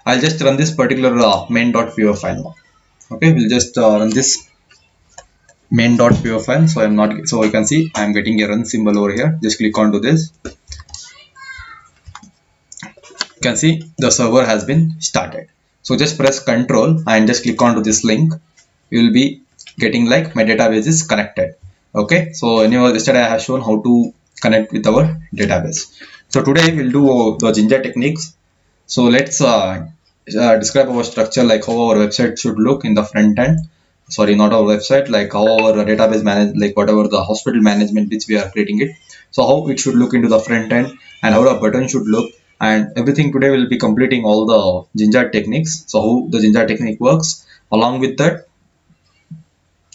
I'll just run this particular main.py file now. Okay, we'll just run this main.py file. So I'm not, so you can see I'm getting a run symbol over here. Just click onto this. You can see the server has been started. So just press Control and just click onto this link. You will be getting like my database is connected. Okay, so anyway, yesterday I have shown how to connect with our database. So today we'll do the Jinja techniques. So let's describe our structure, like how our website should look in the front end. Sorry, not our website, like how our database manage, like whatever the hospital management which we are creating it. So how it should look into the front end and how the button should look, and everything today will be completing all the Jinja techniques. So how the Jinja technique works. Along with that,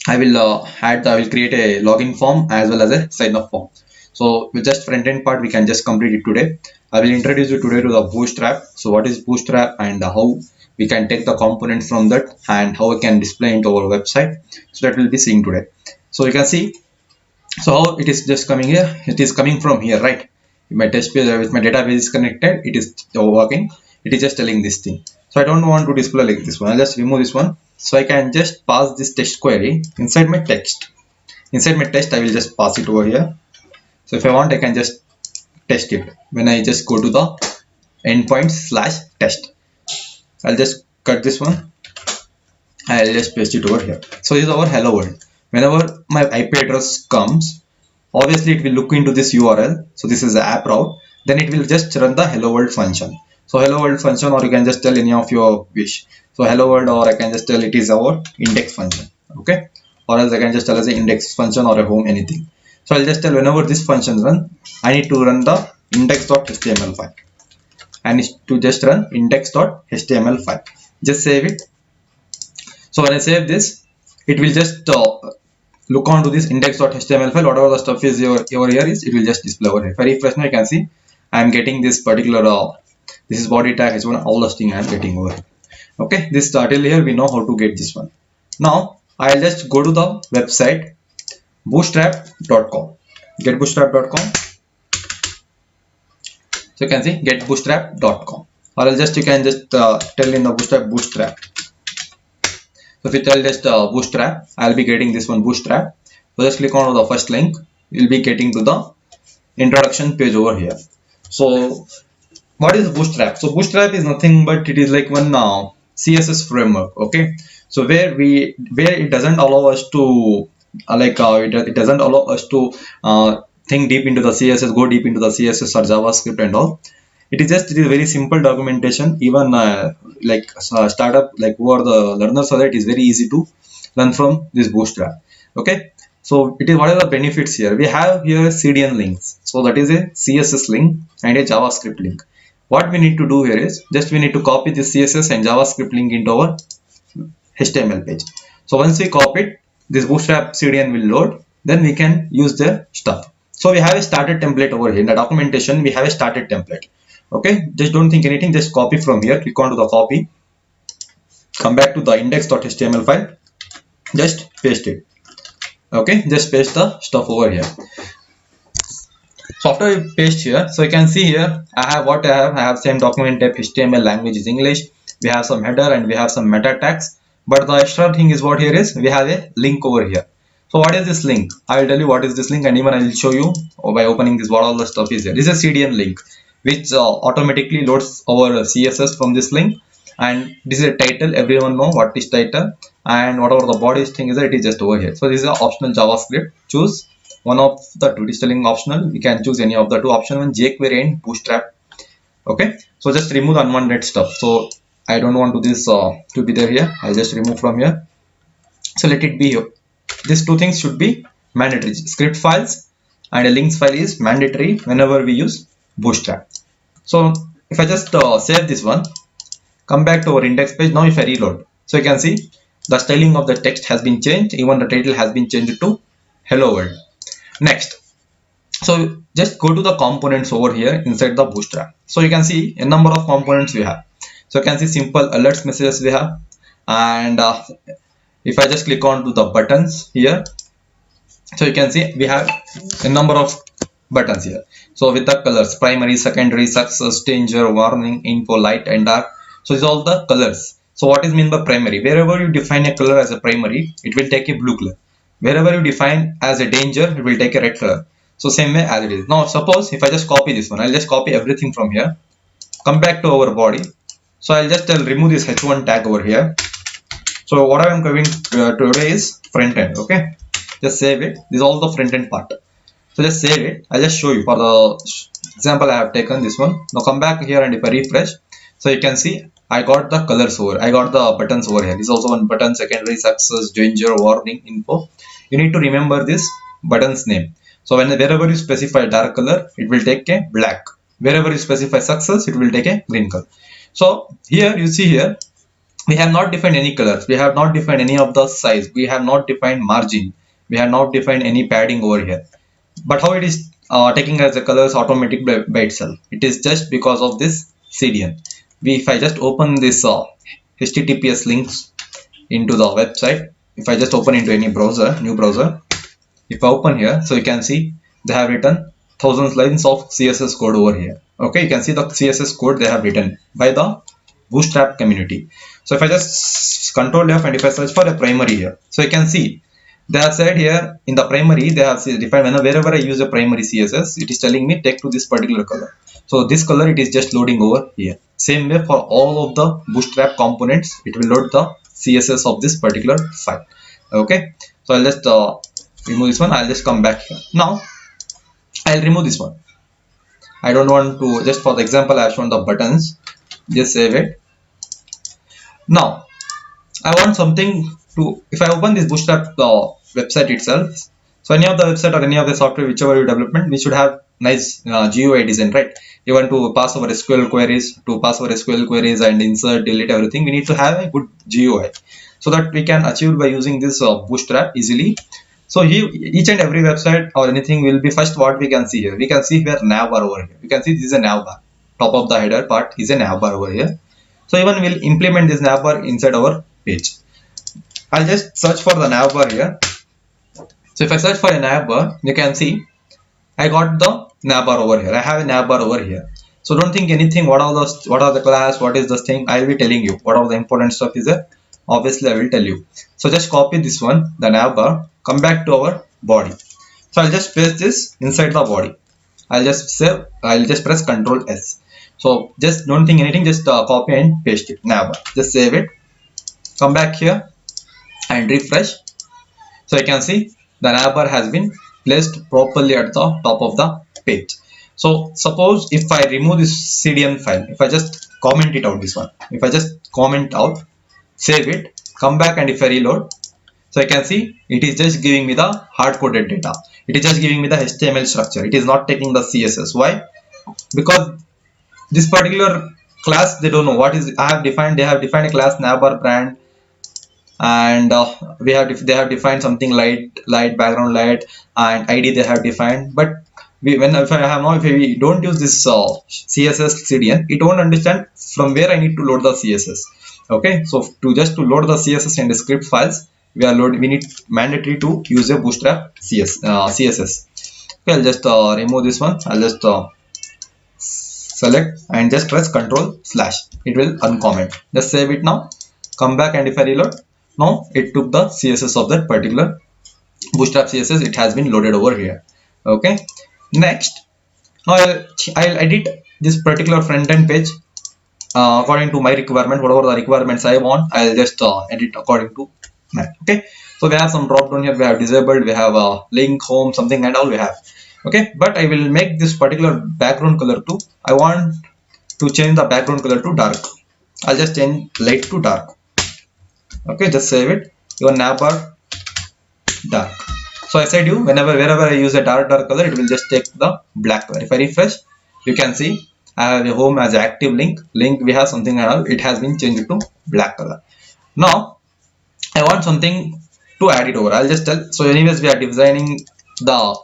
I will create a login form as well as a sign up form. So with just front end part, we can just complete it today. I will introduce you today to the Bootstrap. So what is Bootstrap and how we can take the components from that and how we can display into our website. So that we'll be seeing today. So you can see, so how it is just coming here. It is coming from here, right? My test page with my database is connected. It is working. It is just telling this thing. So I don't want to display like this one. I'll just remove this one. So I can just pass this text query inside my text. Inside my text, I will just pass it over here. So if I want, I can just test it. When I just go to the endpoint/test, I'll just cut this one. I'll just paste it over here. So this is our hello world. Whenever my IP address comes, obviously it will look into this URL. So this is the app route. Then it will just run the hello world function. So hello world function, or you can just tell any of your wish. So hello world, or I can just tell it is our index function. Okay, or else I can just tell as an index function or a home, anything. So I'll just tell whenever this function run, I need to run the index.html file. I need to just run index.html file. Just save it. So when I save this, it will just look onto this index.html file. Whatever the stuff is over here is, it will just display over here. If I refresh now, you can see I am getting this particular this is body tag h1, all those things I am getting over here. Okay, this till here we know how to get this one. Now I'll just go to the website bootstrap.com. Get bootstrap.com. So you can see get bootstrap.com, or else just you can just tell in the bootstrap. So if you tell just bootstrap, I'll be getting this one bootstrap. So just click on the first link. You'll be getting to the introduction page over here. So what is bootstrap? So bootstrap is nothing but it is like one CSS framework. Okay, so where it doesn't allow us to it doesn't allow us to think deep into the CSS, go deep into the CSS or JavaScript and all. It is a very simple documentation. Even startup, like who are the learners of it, is very easy to learn from this bootstrap. Okay, so it is, what are the benefits here? We have here CDN links. So that is a CSS link and a JavaScript link. What we need to do here is just we need to copy the CSS and JavaScript link into our HTML page. So once we copy it, this bootstrap CDN will load. Then we can use the stuff. So we have a started template over here. In the documentation, we have a started template. Okay, just don't think anything, just copy from here. Click onto the copy, come back to the index.html file, just paste it. Okay, just paste the stuff over here. So after you paste here, so you can see here I have same document type HTML, language is English. We have some header and we have some meta tags, but the extra thing is what here is we have a link over here. So what is this link? I will tell you what is this link, and even I will show you by opening this what all the stuff is here. This is a CDN link which automatically loads our CSS from this link, and this is a title. Everyone know what is title, and whatever the body thing is, it is just over here. So this is an optional JavaScript. Choose one of the two. It is telling optional. We can choose any of the two. Option one, jQuery and Bootstrap. Okay, so just remove the unwanted stuff. So I don't want this to be there here. I'll just remove from here. So let it be here. These two things should be mandatory. Script files and a links file is mandatory whenever we use Bootstrap. So if I just save this one, come back to our index page. Now if I reload, so you can see the styling of the text has been changed. Even the title has been changed to hello world. Next, so just go to the components over here inside the Bootstrap. So you can see a number of components we have. So you can see simple alerts messages we have, and if I just click on to the buttons here, so you can see we have a number of buttons here. So with the colors, primary, secondary, success, danger, warning, info, light and dark. So these are all the colors. So what is mean by primary? Wherever you define a color as a primary, it will take a blue color. Wherever you define as a danger, it will take a red color. So same way as it is. Now suppose if I just copy this one, I'll just copy everything from here, come back to our body. So I'll just remove this h1 tag over here. So what I am going today is front end. Okay, just save it. This is all the front end part. So just save it. I'll just show you for the example I have taken this one. Now come back here, and if I refresh, so you can see I got the colors over. I got the buttons over here. This is also one button: secondary, success, danger, warning, info. You need to remember this button's name. So wherever you specify dark color, it will take a black. Wherever you specify success, it will take a green color. So here you see here, we have not defined any colors, we have not defined any of the size, we have not defined margin, we have not defined any padding over here. But how it is taking as the colors automatic by itself? It is just because of this CDN. If I just open this HTTPS links into the website, if I just open into any browser, new browser, if I open here, so you can see they have written thousands lines of CSS code over here. Okay, you can see the CSS code they have written by the Bootstrap community. So if I just control F and if I search for a primary here, so you can see they have said here in the primary they have defined wherever I use a primary CSS, it is telling me take to this particular color. So this color it is just loading over here. Same way for all of the Bootstrap components, it will load the CSS of this particular file. Okay, so I'll just remove this one. I'll just come back here. Now I'll remove this one. I don't want to, just for the example I have shown the buttons. Just save it. Now I want something to, if I open this Bootstrap website itself, so any of the website or any of the software whichever you development, we should have nice GUI design, right? You want to pass over SQL queries, and insert, delete everything, we need to have a good GUI, so that we can achieve by using this Bootstrap easily. So each and every website or anything will be first what we can see here. We can see here navbar over here. You can see this is a navbar. Top of the header part is a navbar over here. So even we'll implement this navbar inside our page. I'll just search for the navbar here. So if I search for a navbar, you can see I got the navbar over here. I have a navbar over here. So don't think anything. What are the class? What is this thing? I will be telling you. What are the important stuff is there? Obviously, I will tell you. So just copy this one, the navbar. Come back to our body. So I'll just paste this inside the body. I'll just save. I'll just press Ctrl S. So just don't think anything. Just copy and paste it. Navbar. Just save it. Come back here and refresh. So you can see the navbar has been placed properly at the top of the page. So suppose if I remove this CDN file, if I just comment it out, this one, if I just comment out, save it, come back, and if I reload, so I can see it is just giving me the hard-coded data. It is just giving me the HTML structure. It is not taking the CSS. Why? Because this particular class, they don't know what is. I have defined. They have defined a class navbar brand, and they have defined something light background light, and ID they have defined. But if I have now, if we don't use this CSS CDN, it won't understand from where I need to load the CSS. Okay, so to load the CSS and the script files, we need mandatory to use a Bootstrap CSS. Okay, I'll just remove this one. I'll just select and just press Ctrl/. It will uncomment. Just save it now. Come back, and if I reload, now it took the CSS of that particular Bootstrap CSS. It has been loaded over here. Okay. Next, now I'll edit this particular front end page according to my requirement. Whatever the requirements I want, I'll just edit according to that. Okay. So we have some drop down here. We have disabled. We have link, home, something, and all we have. Okay. But I will make this particular background color to. I want to change the background color to dark. I'll just change light to dark. Okay, just save it. Your navbar dark. So I said wherever I use a dark color, it will just take the black color. If I refresh, you can see I have a home as active link. We have something else. It has been changed to black color. Now I want something to add it over. I'll just tell. So anyways, we are designing the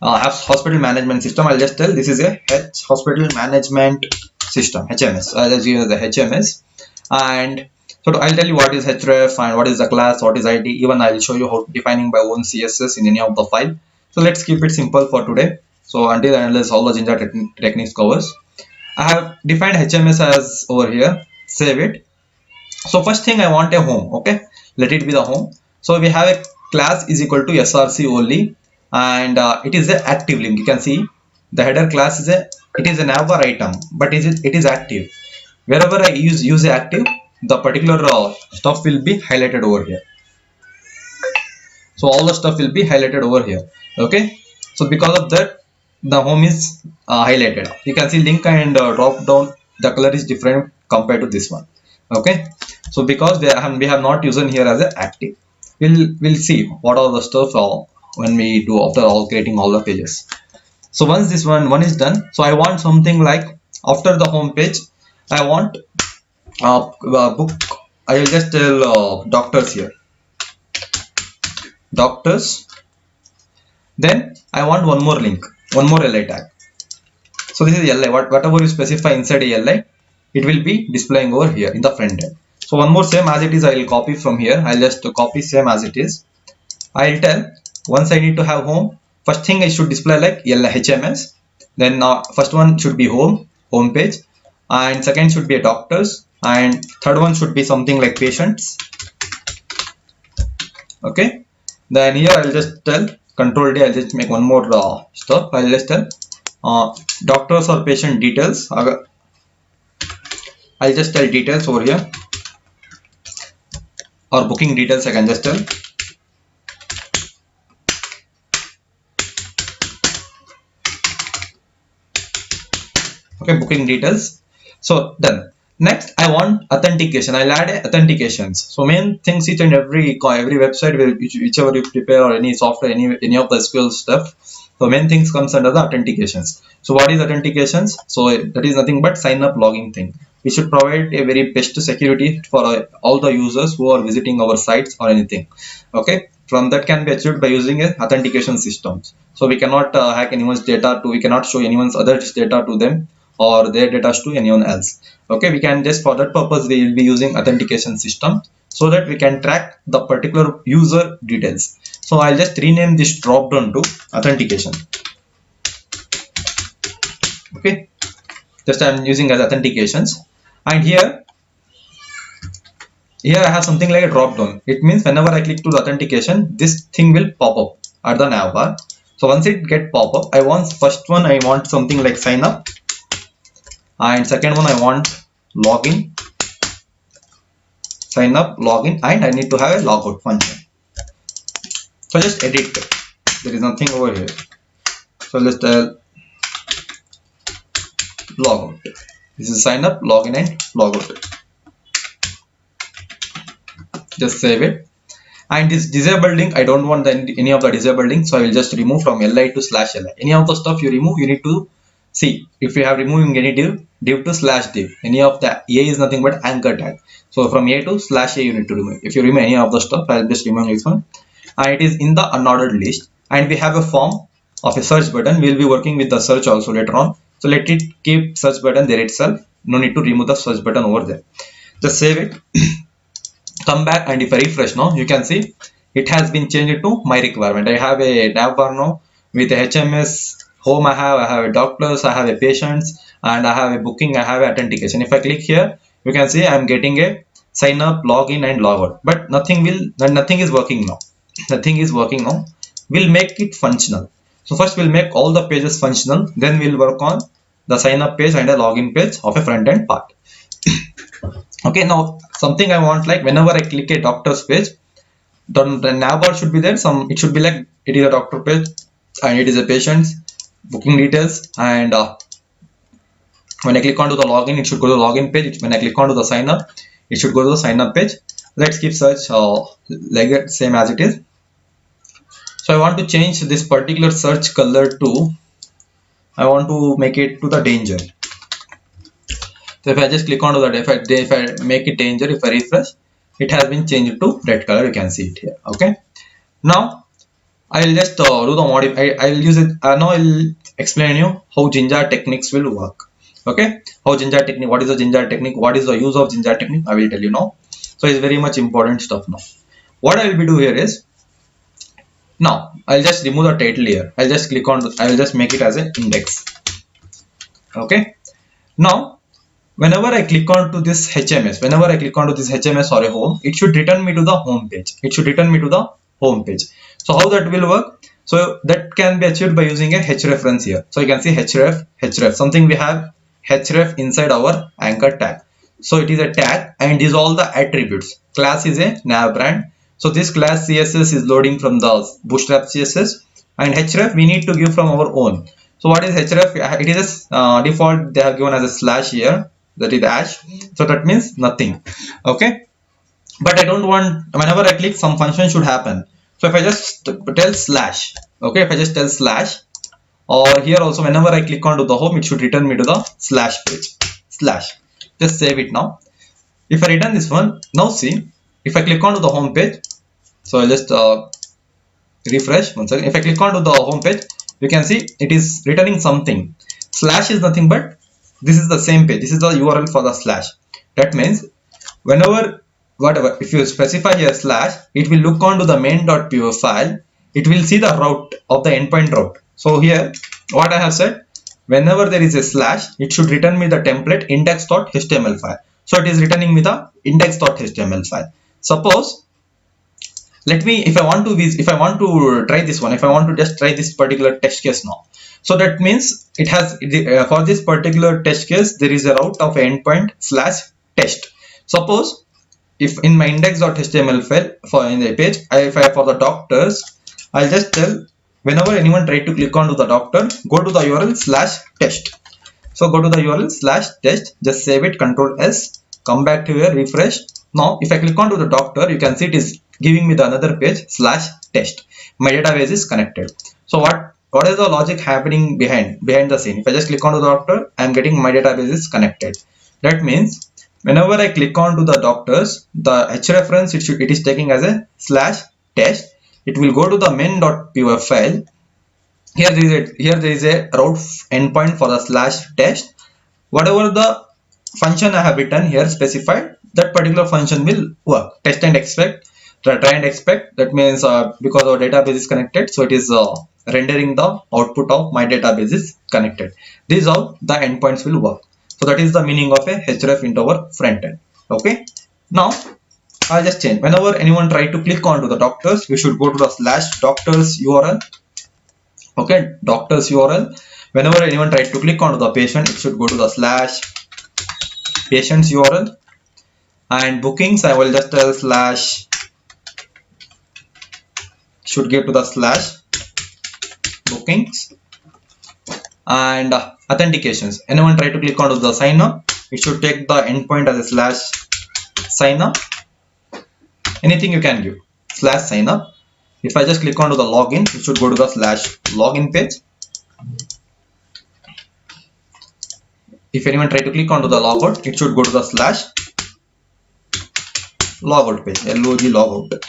hospital management system. I'll just tell this is a hospital management system, HMS. I'll just give it the HMS, and so I'll tell you what is href and what is the class, what is ID. Even I'll show you how defining by own CSS in any of the file. So let's keep it simple for today. So until and unless all the Jinja techniques covers, I have defined HMS as over here. save it. So first thing I want a home. Okay, let it be the home. So we have a class is equal to src only, and it is a active link. You can see the header class is a, it is a navbar item, but it is active. Wherever I use a active, the particular stuff will be highlighted over here. So all the stuff will be highlighted over here. Okay, so because of that, the home is highlighted. You can see link and drop down, the color is different compared to this one. Okay, so because we have not used here as an active, we'll see what are the stuff when we do after all creating all the pages. So once this one is done, so I want something like after the home page, I want book. I will just tell doctors here, doctors. Then I want one more link, one more li tag. So this is li. Whatever you specify inside a li, it will be displaying over here in the front end. So one more same as it is, I will copy from here. I'll just copy same as it is. I'll tell once I need to have home, first thing I should display like HMS. Then first one should be home page, and second should be a doctors, and third one should be something like patients. Okay, then here I'll just tell control D. I'll just make one more stuff. I'll just tell doctors or patient details. I'll just tell details over here, or booking details. I can just tell. Okay, booking details. So done. Next, I want authentication. I'll add authentications. So main things, each and every website, whichever you prepare, or any software, any of the SQL stuff. So main things comes under the authentications. So what is authentications? So that is nothing but sign up logging thing. We should provide a very best security for all the users who are visiting our sites or anything. Okay, from that can be achieved by using a authentication systems. So we cannot hack anyone's data to, we cannot show anyone's other data to them, or their data to anyone else. Okay, we can just, for that purpose we will be using authentication system, so that we can track the particular user details. So I'll just rename this drop down to authentication. Okay, just I'm using as authentications, and here I have something like a drop down. It means whenever I click to the authentication, this thing will pop up at the navbar. So once it get pop up, I want first one, I want something like sign up, and second one I want login, sign up, login, and I need to have a logout function. So just edit, there is nothing over here. So let's tell logout. This is sign up, login, and logout. Just save it. And this disabled link, I don't want any of the disabled links, so I will just remove from li to /li. Any of the stuff you remove, you need to see if you have removing any div to /div. Any of the a is nothing but anchor tag. So from a to /a you need to remove. If you remove any of the stuff, I'll just remove this one. And it is in the unordered list. And we have a form of a search button. We'll be working with the search also later on. So let it keep search button there itself. No need to remove the search button over there. Just save it. Come back, and if I refresh now, you can see it has been changed to my requirement. I have a navbar now with a HMS home. I have a doctors, I have a patients, and I have a booking, I have authentication. If I click here, you can see I'm getting a sign up, login, and logout, but nothing is working now. Nothing is working now. We'll make it functional. So first we'll make all the pages functional, then we'll work on the sign up page and a login page of a front end part. Okay, now something I want, like whenever I click a doctor's page, the navbar should be there. It should be like it is a doctor page and it is a patient's booking details, and when I click onto the login, it should go to the login page. When I click onto the sign up, it should go to the sign up page. Let's keep search like that, same as it is. So I want to change this particular search color to, I want to make it to the danger. So if I just click onto that, if I make it danger, if I refresh, it has been changed to red color. You can see it here. Okay. Now I will just do the modify. I will use it. Now I will explain you how Jinja techniques will work. Okay. How Jinja technique? What is the Jinja technique? What is the use of Jinja technique? I will tell you now. So it's very much important stuff now. What I will be do here is, now I'll just remove the title here. I'll just click on. I will just make it as an index. Okay. Now whenever I click on to this HMS, whenever I click on to this HMS or a home, it should return me to the home page. It should return me to the home page. So how that will work? So that can be achieved by using a href here. So you can see href, something we have href inside our anchor tag. So it is a tag and is all the attributes. Class is a nav brand. So this class CSS is loading from the Bootstrap CSS, and href we need to give from our own. So what is href? It is a default they have given as a slash here, that is hash. So that means nothing. Okay, but I don't want, whenever I click, some function should happen. So if I just tell slash, okay, if I just tell slash, or here also whenever I click onto the home, it should return me to the slash page. Slash, just save it now. If I return this one, now see, if I click onto the home page, so I'll just refresh once again. If I click onto the home page, you can see it is returning something. Slash is nothing but this is the same page. This is the URL for the slash. That means whenever, whatever, if you specify here slash, it will look onto the main.py file. It will see the route of the endpoint route. So here what I have said, whenever there is a slash, it should return me the template index.html file. So it is returning me the index.html file. Suppose, let me, if I want to try this one, if I want to just try this particular test case now. So that means it has for this particular test case, there is a route of endpoint slash test. Suppose if in my index.html file for in the page, if I for the doctors, I'll just tell whenever anyone try to click onto the doctor, go to the URL slash test. So go to the URL slash test, just save it, Control S, come back to here, refresh. Now if I click onto the doctor, you can see it is giving me the another page slash test. My database is connected. So what is the logic happening behind the scene? If I just click onto the doctor, I am getting my database is connected. That means whenever I click onto the doctors, the href it is taking as a slash test. It will go to the main.py file. Here there is a route endpoint for the slash test. Whatever the function I have written here specified, that particular function will work. Test and expect, try and expect. That means because our database is connected, so it is rendering the output of my database is connected. This is how the endpoints will work. So that is the meaning of a href into our front end. Okay. Now I'll just change. Whenever anyone try to click onto the doctors, we should go to the slash doctors URL. Okay, doctors URL. Whenever anyone tries to click onto the patient, it should go to the slash patients URL. And bookings, I will just tell slash, should give to the slash bookings. And authentications, anyone try to click onto the sign up, it should take the endpoint as a slash sign up. Anything you can give, slash sign up. If I just click onto the login, it should go to the slash login page. If anyone try to click onto the logout, it should go to the slash logout page, log logout.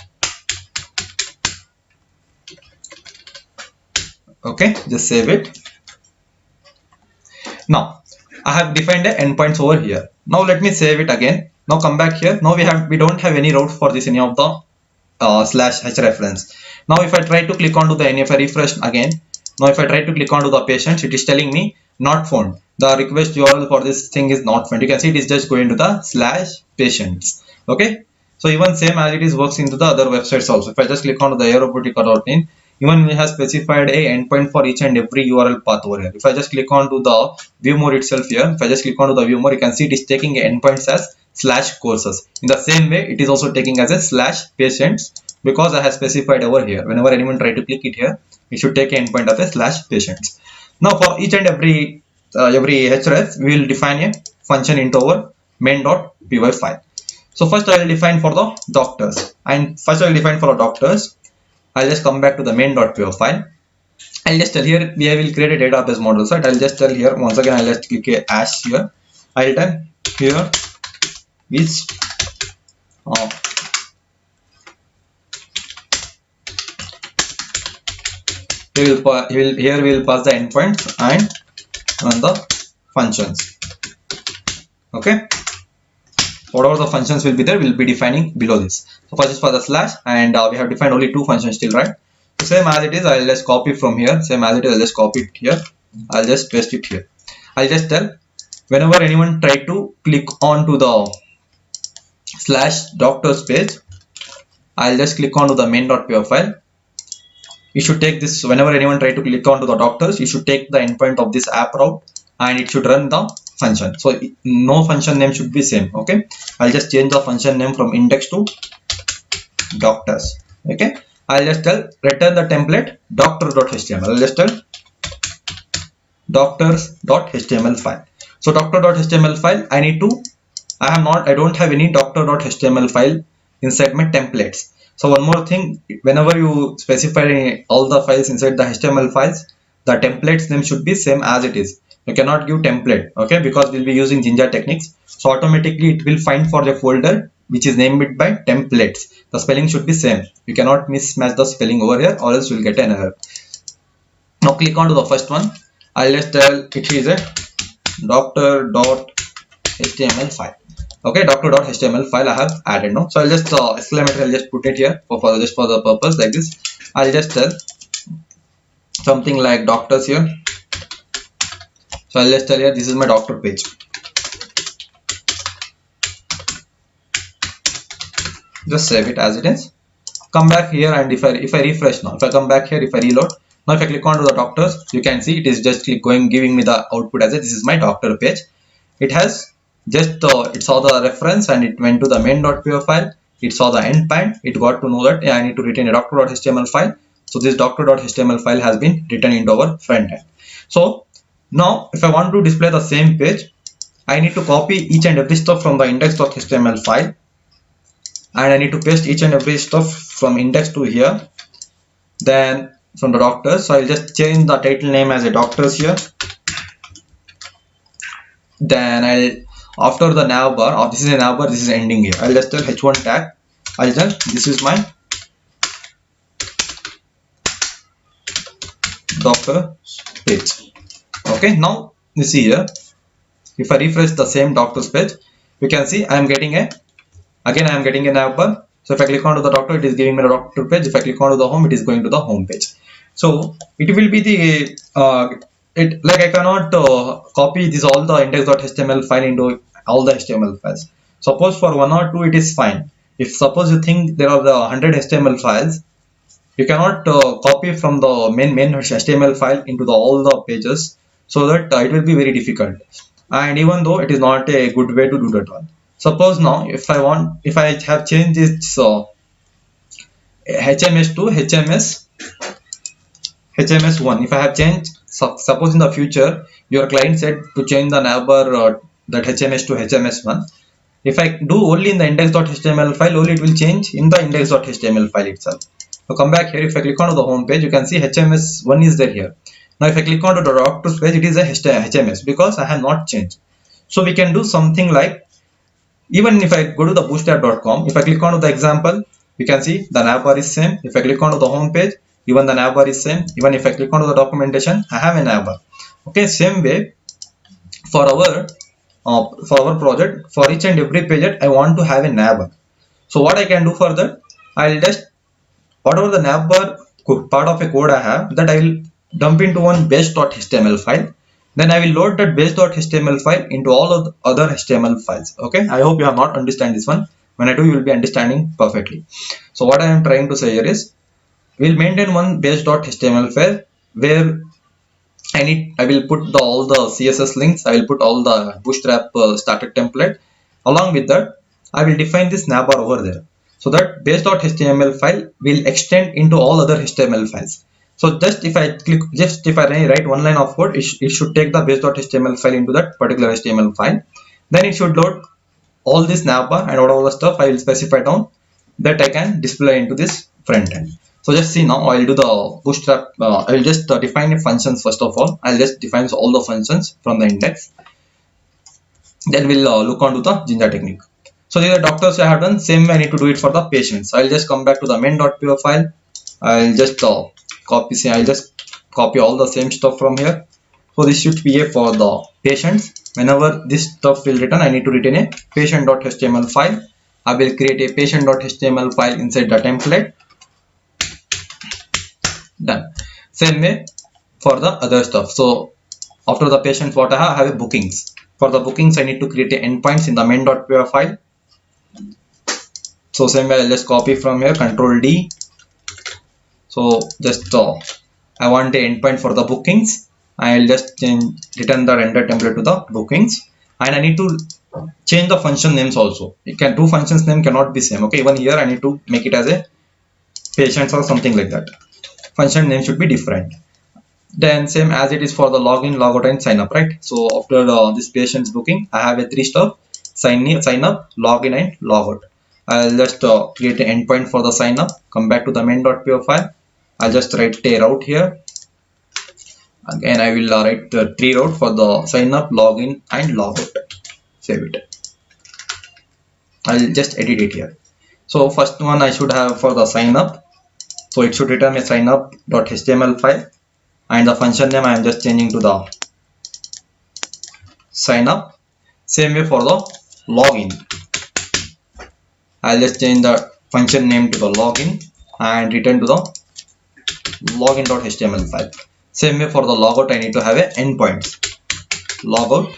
Okay, just save it. Now I have defined the endpoints over here. Now let me save it again. Now come back here. Now we don't have any route for this any of the slash href. Now if I try to click onto the, if I refresh again, now if I try to click onto the patients, it is telling me not found. The request URL for this thing is not found. You can see it is just going to the slash patients. Okay, so even same as it is works into the other websites also. If I just click onto the aerobotica.in, even we have specified a endpoint for each and every URL path over here. If I just click onto the view more itself here, if I just click onto the view more, you can see it is taking endpoints as slash courses. In the same way, it is also taking as a slash patients, because I have specified over here. Whenever anyone try to click it here, it should take an endpoint of a slash patients. Now for each and every href, we will define a function into our main.py file. So first I will define for the doctors, and first I will define for the doctors. I'll just come back to the main.py file. I'll just tell here we will create a database model set. I'll just tell here once again, I'll just click a hash here. I'll tell here which here we will pass the endpoints and run the functions. Okay, whatever the functions will be there, we'll be defining below this. So first is for the slash, and we have defined only two functions still, right? So same as it is, I'll just copy from here. Same as it is, I'll just copy it here. I'll just paste it here. I'll just tell whenever anyone try to click on to the slash doctors page, I'll just click on to the main.py file. You should take this, whenever anyone try to click on to the doctors, you should take the endpoint of this app route and it should run the function. So no function name should be same. Okay, I'll just change the function name from index to doctors. Okay, I'll just tell return the template doctor.html. I'll just tell doctors.html file. So doctor.html file, I don't have any doctor.html file inside my templates. So one more thing, whenever you specify all the files inside the HTML files, the templates name should be same as it is. You cannot give template, okay, because we'll be using Jinja techniques. So automatically it will find for the folder which is named by templates. The spelling should be same. You cannot mismatch the spelling over here or else you'll get an error. Now click on to the first one. I'll just tell it is a doctor.html file. Okay, doctor.html file I have added now. So I'll just exclamatory, I'll just put it here for just for the purpose like this. I'll just tell something like doctors here. So I'll just tell here this is my doctor page. Just save it as it is. Come back here, and if I refresh now, if I come back here, if I reload now, if I click on to the doctors, you can see it is just giving me the output as this is my doctor page. It has just it saw the reference and it went to the main.py file. It saw the endpoint. It got to know that I need to retain a doctor.html file. So this doctor.html file has been written into our front end. So now if I want to display the same page, I need to copy each and every stuff from the index.html file, and I need to paste each and every stuff from index to here, then from the doctors. So I'll just change the title name as a doctors here. Then after the navbar, this is a navbar, this is ending here, I'll just tell h1 tag. I'll tell this is my doctor page. Okay, now you see here, if I refresh the same doctor's page, you can see I am getting a navbar. So if I click onto the doctor, it is giving me the doctor page. If I click onto the home, it is going to the home page. So it will be the I cannot copy this all the index.html file into all the HTML files. Suppose for one or two it is fine. If suppose you think there are the 100 HTML files, you cannot copy from the main HTML file into all the pages, so that it will be very difficult. And even though it is not a good way to do that one. Suppose now if I have changed this HMS to HMS1, if I have changed, suppose in the future your client said to change the navbar that HMS to HMS1, if I do only in the index.html file, only it will change in the index.html file itself. So come back here, if I click onto the home page, you can see HMS1 is there here. Now if I click onto the doctor's page, it is a HMS because I have not changed. So we can do something like, even if I go to the bootstrap.com, if I click onto the example, you can see the navbar is same. If I click onto the home page, even the navbar is same. Even if I click onto the documentation, I have a navbar. Okay, same way for our project, for each and every page I want to have a navbar. So what I can do for that, I'll just, whatever the navbar part of a code I have, that I will dump into one base.html file. Then I will load that base.html file into all of the other HTML files. Okay, I hope you have not understand this one. When I do, you will be understanding perfectly. So what I am trying to say here is, we'll maintain one base.html file where I will put all the CSS links. I will put all the bootstrap starter template. Along with that, I will define this navbar over there, so that base.html file will extend into all other HTML files. So just if I write one line of code, it should take the base.html file into that particular HTML file. Then it should load all this navbar and all the stuff I will specify down, that I can display into this front end. So just see now, I'll do the bootstrap. I will just define the functions first of all. I'll just define all the functions from the index. Then we'll look onto the Jinja technique. So these are doctors I have done. Same way I need to do it for the patients. I'll just come back to the main.py file. I'll just copy all the same stuff from here. So this should be for the patients. Whenever this stuff will return, I need to return a patient.html file. I will create a patient.html file inside the template. Done. Same way for the other stuff. So after the patients, what I have a bookings. For the bookings, I need to create a endpoints in the main.py file. So same way, I'll just copy from here, Control D. So just I want a endpoint for the bookings. I'll just return the render template to the bookings, and I need to change the function names also. You can two functions name cannot be same. Okay, even here I need to make it as a patients or something like that. Function name should be different. Then same as it is for the login, logout, and sign up, right? So after this patient's booking, I have a three stuff: sign up, login, and logout. I'll just create an endpoint for the sign up. Come back to the main.py file. I'll just write a route here. Again, I will write the tree route for the sign up, login, and logout. Save it. I'll just edit it here. So first one I should have for the sign up. So it should return a sign up.html file, and the function name I am just changing to the sign up. Same way for the login. I'll just change the function name to the login and return to the login.html file. Same way for the logout, I need to have a endpoints logout.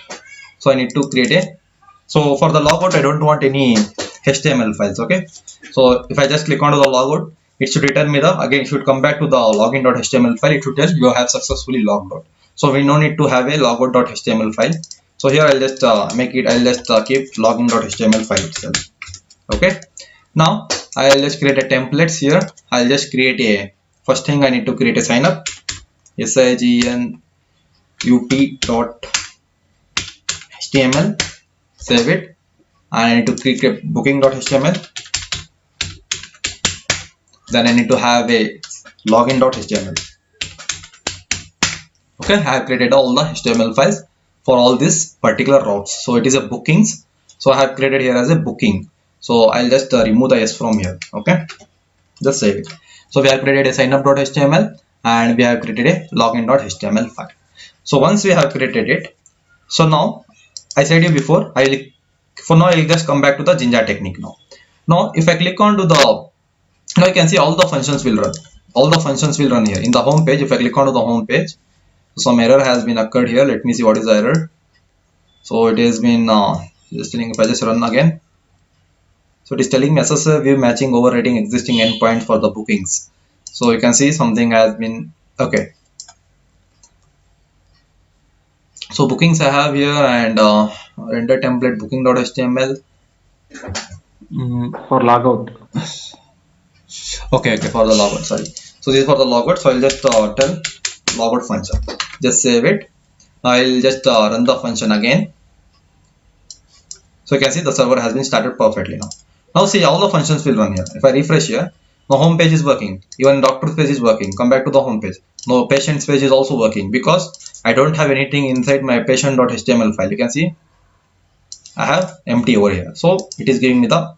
So I need to create a, so for the logout I don't want any HTML files. Okay, so if I just click onto the logout, it should return me the, again it should come back to the login.html file. It should tell you have successfully logged out. So we no need to have a logout.html file. So here I'll just make it, I'll just keep login.html file itself. Okay, now I'll just create a templates here. I'll just create a, first thing I need to create a sign up, signup.html, save it, and I need to create a booking.html. Then I need to have a login.html. Okay, I have created all the HTML files for all these particular routes. So it is a bookings. So I have created here as a booking. So I'll just remove the s from here. Okay, just save it. So we have created a signup.html and we have created a login.html file. So once we have created it, so now I said you before, for now I'll just come back to the Jinja technique now. Now if I click on to the, now you can see all the functions will run. All the functions will run here in the home page. If I click on to the home page, some error has been occurred here. Let me see what is the error. So it has been just telling, if I just run again, so it is telling me SSL view matching overriding existing endpoint for the bookings. So you can see something has been, okay. So bookings I have here, and render template booking.html. For logout. Okay, for the logout, sorry. So this is for the logout. So I'll just tell logout function. Just save it. I'll just run the function again. So you can see the server has been started perfectly now. Now see, all the functions will run here. If I refresh here, the home page is working. Even doctor's page is working. Come back to the home page. No, patient's page is also working because I don't have anything inside my patient.html file. You can see I have empty over here. So it is giving me the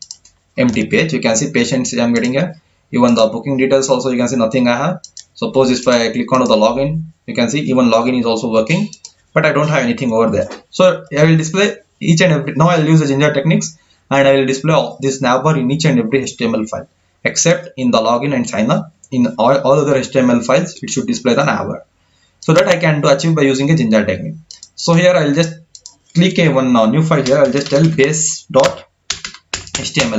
empty page. You can see patients I'm getting here. Even the booking details also, you can see nothing I have. Suppose if I click on the login, you can see even login is also working, but I don't have anything over there. So I will display each and every, now I'll use the Jinja techniques and I will display all this navbar in each and every HTML file, except in the login and sign up. In all other HTML files, it should display the navbar. So that I can do achieve by using a Jinja technique. So here I'll just click a one new file here. I'll just tell base.html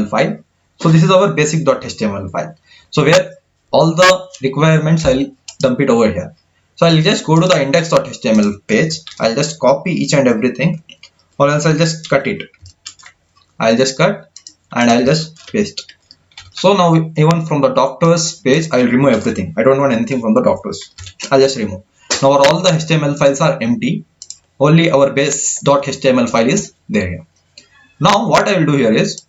file. So this is our basic.html file. So where all the requirements I'll dump it over here. So I'll just go to the index.html page. I'll just copy each and everything, or else I'll just cut it. I'll just cut and I'll just paste. So now even from the doctor's page, I'll remove everything. I don't want anything from the doctor's. I'll just remove. Now all the HTML files are empty. Only our base.html file is there here. Now what I will do here is,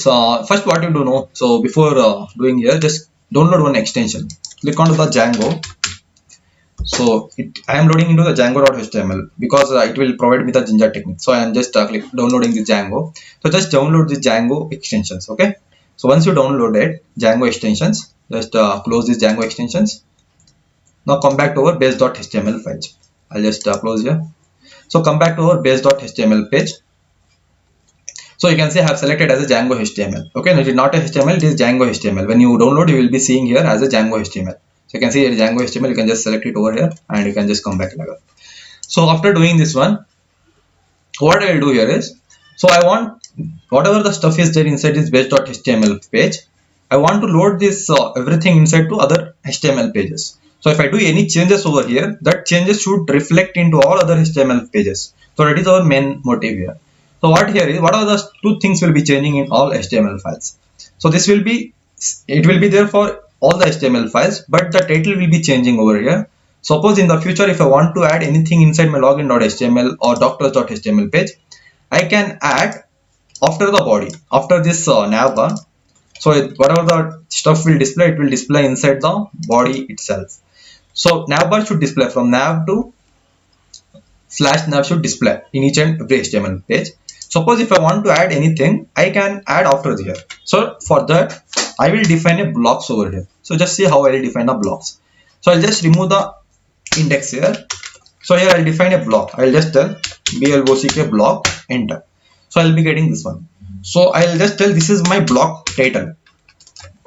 first what you do know. So before doing here, just download one extension. Click onto the Django. So I am loading into the Django.html because it will provide me the Jinja technique. So I am just downloading the Django. So just download the Django extensions. Okay. So once you download it, Django extensions, just close these Django extensions. Now come back to our base.html page. I'll just close here. So come back to our base.html page. So you can see I have selected as a Django HTML. Okay, no, it is not a HTML, it is Django HTML. When you download, you will be seeing here as a Django HTML. So you can see here Django HTML, you can just select it over here and you can just come back like that. So after doing this one, what I'll do here is, so I want whatever the stuff is there inside this base.html page, I want to load this everything inside to other HTML pages. So if I do any changes over here, that changes should reflect into all other HTML pages. So that is our main motive here. So what here is, what are the two things will be changing in all HTML files. So this will be, it will be there for all the HTML files, but the title will be changing over here. Suppose in the future, if I want to add anything inside my login.html or doctors.html page, I can add after the body, after this nav bar. So whatever the stuff will display, it will display inside the body itself. So nav bar should display from nav to /nav should display in each and every HTML page. Suppose if I want to add anything, I can add after here. So for that, I will define a blocks over here. So just see how I will define the blocks. So I'll just remove the index here. So here I'll define a block. I'll just tell block block, enter. So I'll be getting this one. So I'll just tell this is my block title.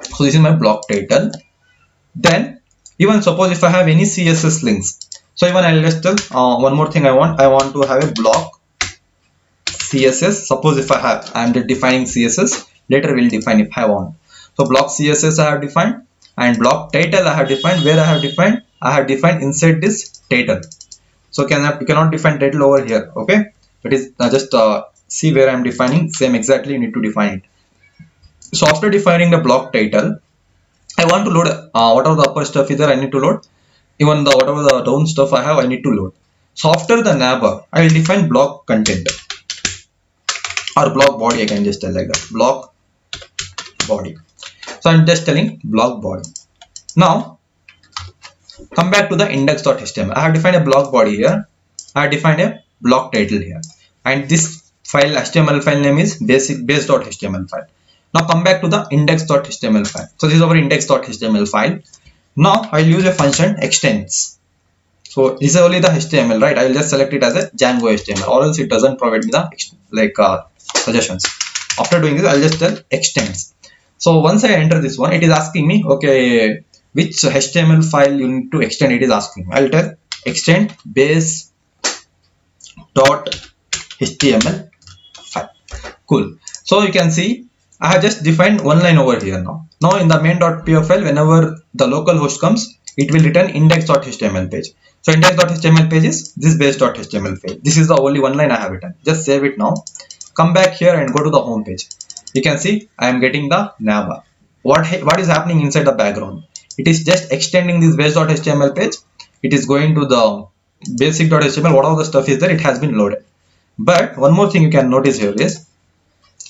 So this is my block title. Then even suppose if I have any CSS links, so even I'll just tell one more thing I want to have a block CSS. Suppose if I'm defining CSS, later we'll define if I want. So block CSS I have defined, and block title I have defined. Where I have defined inside this title. So you cannot define title over here. Okay, that is just see where I'm defining. Same exactly you need to define it. So after defining the block title, I want to load whatever the upper stuff is there, I need to load. Even the whatever the down stuff I have, I need to load. So after the navbar, I will define block content or block body. I can just tell like that, block body. So I'm just telling block body. Now come back to the index.html. I have defined a block body here. I have defined a block title here, and this file HTML file name is base.html file. Now come back to the index.html file. So this is our index.html file. Now I'll use a function extends. So this is only the HTML, right? I will just select it as a Django HTML, or else it doesn't provide me the suggestions. After doing this, I'll just tell extends. So once I enter this one, it is asking me, okay, which HTML file you need to extend. It is asking me. I'll tell extend base.html file. Cool. So you can see I have just defined one line over here now. Now in the main.py file, whenever the local host comes, it will return index.html page. So index.html page is this base.html page. This is the only one line I have written. Just save it now. Come back here and go to the home page. You can see I am getting the navbar. What is happening inside the background? It is just extending this base.html page. It is going to the basic.html. Whatever the stuff is there, it has been loaded. But one more thing you can notice here is,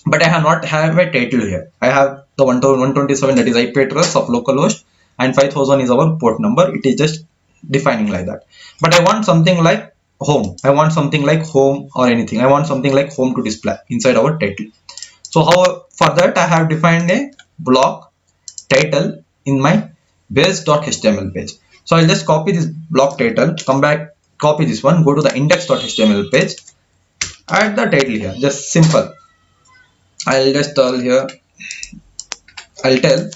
but I have not have a title here. I have the 127, that is IP address of localhost, and 5000 is our port number. It is just defining like that. But I want something like home. I want something like home or anything. I want something like home to display inside our title. So how for that I have defined a block title in my base.html page. So I'll just copy this block title, come back, copy this one, go to the index.html page, add the title here, just simple. I'll just tell here, I'll tell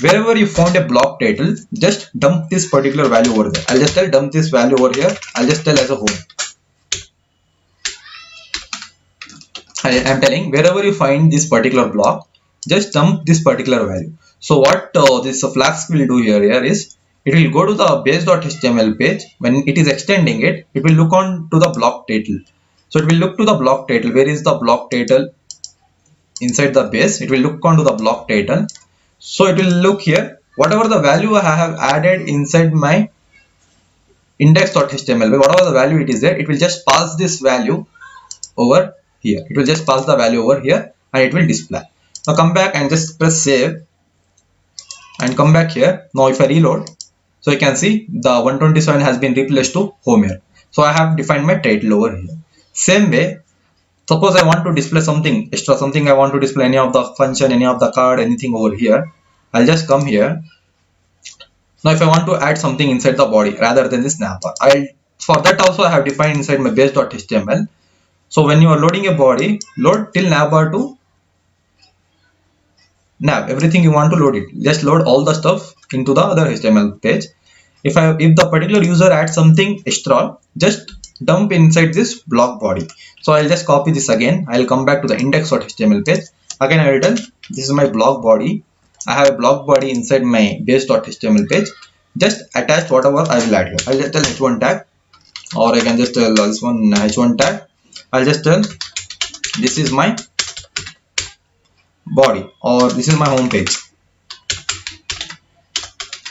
wherever you found a block title, just dump this particular value over there. I'll just tell dump this value over here. I'll just tell as a home. I am telling wherever you find this particular block, just dump this particular value. So what this Flask will do here is, it will go to the base.html page. When it is extending it, it will look on to the block title. So it will look to the block title. Where is the block title? Inside the base, it will look onto the block title. So it will look here, whatever the value I have added inside my index.html, whatever the value it is there, it will just pass this value over here. It will just pass the value over here and it will display. Now come back and just press save and come back here. Now if I reload, so you can see the 127 has been replaced to home here. So I have defined my title over here. Same way, suppose I want to display something extra, something I want to display, any of the function, any of the card, anything over here. I'll just come here. Now if I want to add something inside the body rather than this navbar, for that also I have defined inside my base.html. So when you are loading a body, load till navbar to nav, everything you want to load it. Just load all the stuff into the other HTML page. If the particular user adds something extra, just dump inside this block body. So I'll just copy this again. I'll come back to the index.html page. Again I will tell this is my block body. I have a block body inside my base.html page. Just attach whatever I will add here. I'll just tell h1 tag, or I can just tell this one h1 tag. I'll just tell this is my body, or this is my home page.